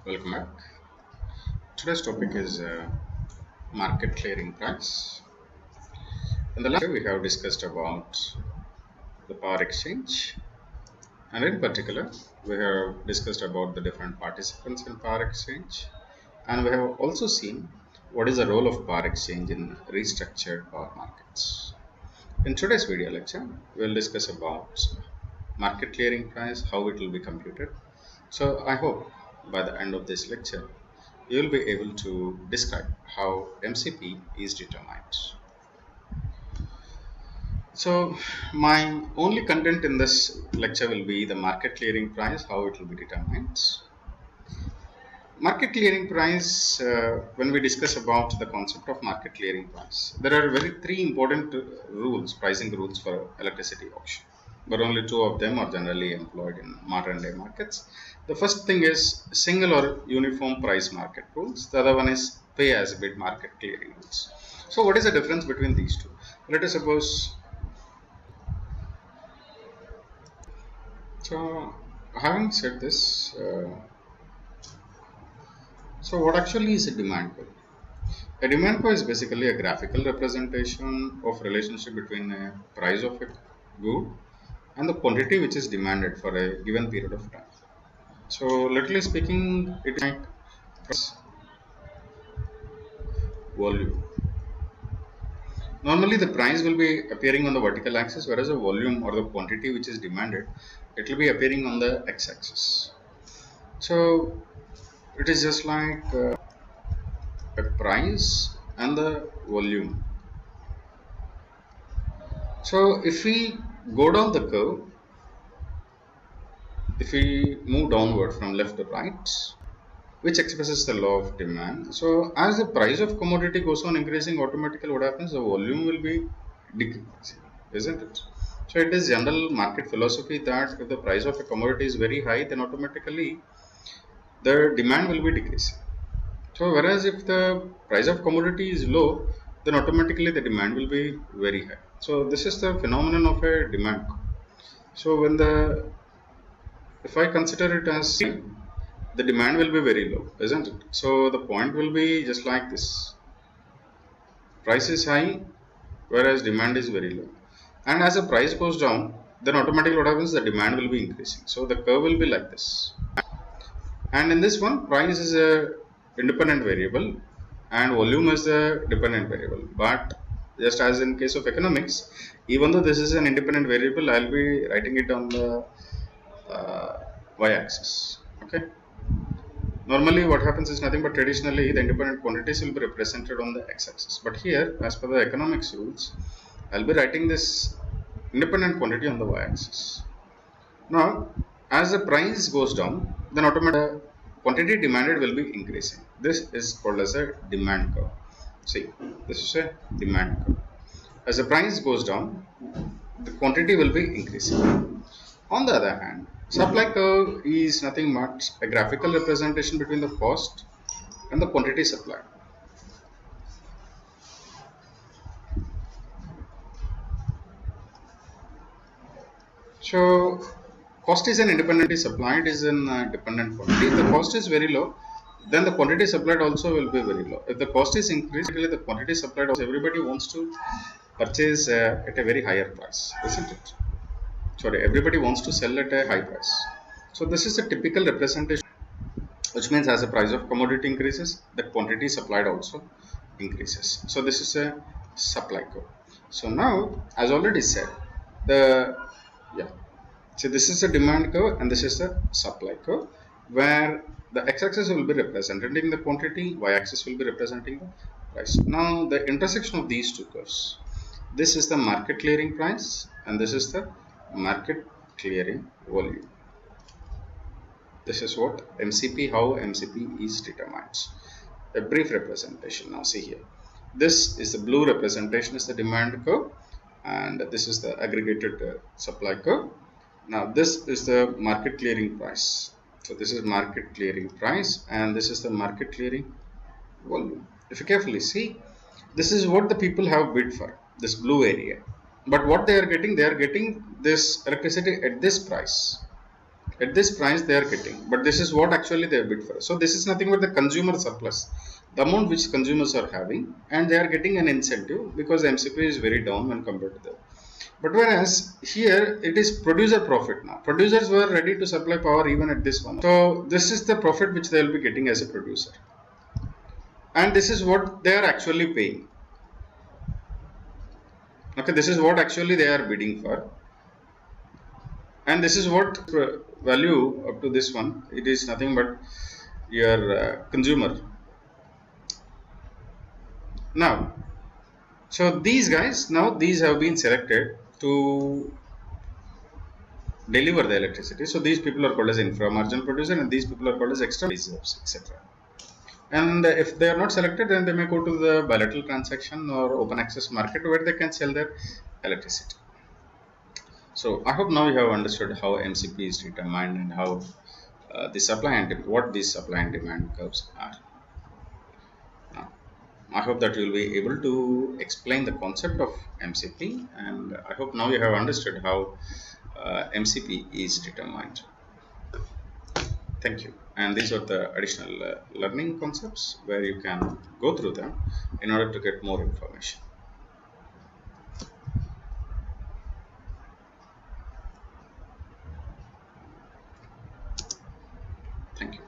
Welcome back. Today's topic is market clearing price. In the last video, we have discussed about the power exchange, and in particular, we have discussed about the different participants in power exchange, and we have also seen what is the role of power exchange in restructured power markets. In today's video lecture, we will discuss about market clearing price, how it will be computed. So I hope by the end of this lecture, you will be able to describe how MCP is determined. So my only content in this lecture will be the market clearing price, how it will be determined. Market clearing price, when we discuss about the concept of market clearing price, there are three important rules, pricing rules for electricity auction, but only two of them are generally employed in modern day markets. The first thing is single or uniform price market rules. The other one is pay as bid market clearing rules. So what is the difference between these two? Let us suppose, so having said this, so what actually is a demand curve? A demand curve is basically a graphical representation of relationship between a price of a good and the quantity which is demanded for a given period of time. So literally speaking, it is like price volume. Normally the price will be appearing on the vertical axis, whereas the volume or the quantity which is demanded, it will be appearing on the x-axis. So it is just like a price and the volume. So if we go down the curve, if we move downward from left to right, which expresses the law of demand. So as the price of commodity goes on increasing, automatically what happens? The volume will be decreasing, isn't it? So it is general market philosophy that if the price of a commodity is very high, then automatically the demand will be decreasing. So whereas if the price of commodity is low, then automatically the demand will be very high. So this is the phenomenon of a demand. So if I consider it as the demand will be very low, isn't it? So the point will be just like this. Price is high, whereas demand is very low. And as the price goes down, then automatically what happens? The demand will be increasing. So the curve will be like this. And in this one, price is a independent variable and volume is a dependent variable. But just as in case of economics, even though this is an independent variable, I'll be writing it on the y-axis. Okay. Normally what happens is nothing but traditionally the independent quantities will be represented on the x-axis. But here, as per the economics rules, I'll be writing this independent quantity on the y-axis. Now, as the price goes down, then automatically the quantity demanded will be increasing. This is called as a demand curve. See, this is a demand curve. As the price goes down, the quantity will be increasing. On the other hand, supply curve is nothing but a graphical representation between the cost and the quantity supplied. So, cost is an independently supplied is an dependent quantity. If the cost is very low, then the quantity supplied also will be very low. If the cost is increased, the quantity supplied also everybody wants to purchase at a very higher price, isn't it? Sorry, everybody wants to sell at a high price. So this is a typical representation, which means as the price of commodity increases, the quantity supplied also increases. So this is a supply curve. So now, as already said, the yeah. So this is a demand curve and this is a supply curve, where the x-axis will be representing the quantity, y-axis will be representing the price. Now the intersection of these two curves, this is the market clearing price and this is the market clearing volume. This is what MCP, how MCP is determined. A brief representation. Now see here. This is the blue representation is the demand curve and this is the aggregated supply curve. Now this is the market clearing price. So this is market clearing price and this is the market clearing volume. If you carefully see, this is what the people have bid for, this blue area. But what they are getting this electricity at this price. At this price they are getting, but this is what actually they have bid for. So this is nothing but the consumer surplus, the amount which consumers are having, and they are getting an incentive because MCP is very down when compared to the. But whereas here it is producer profit now. Producers were ready to supply power even at this one. So this is the profit which they will be getting as a producer, and this is what they are actually paying. Okay, this is what actually they are bidding for, and this is what value up to this one. It is nothing but your consumer. Now, so these guys, now these have been selected to deliver the electricity. So these people are called as infra margin producer, and these people are called as extra reserves, etc. And if they are not selected, then they may go to the bilateral transaction or open access market where they can sell their electricity. So I hope now you have understood how MCP is determined and how the supply and what these supply and demand curves are. Now, I hope that you will be able to explain the concept of MCP, and I hope now you have understood how MCP is determined. Thank you. And these are the additional learning concepts where you can go through them in order to get more information. Thank you.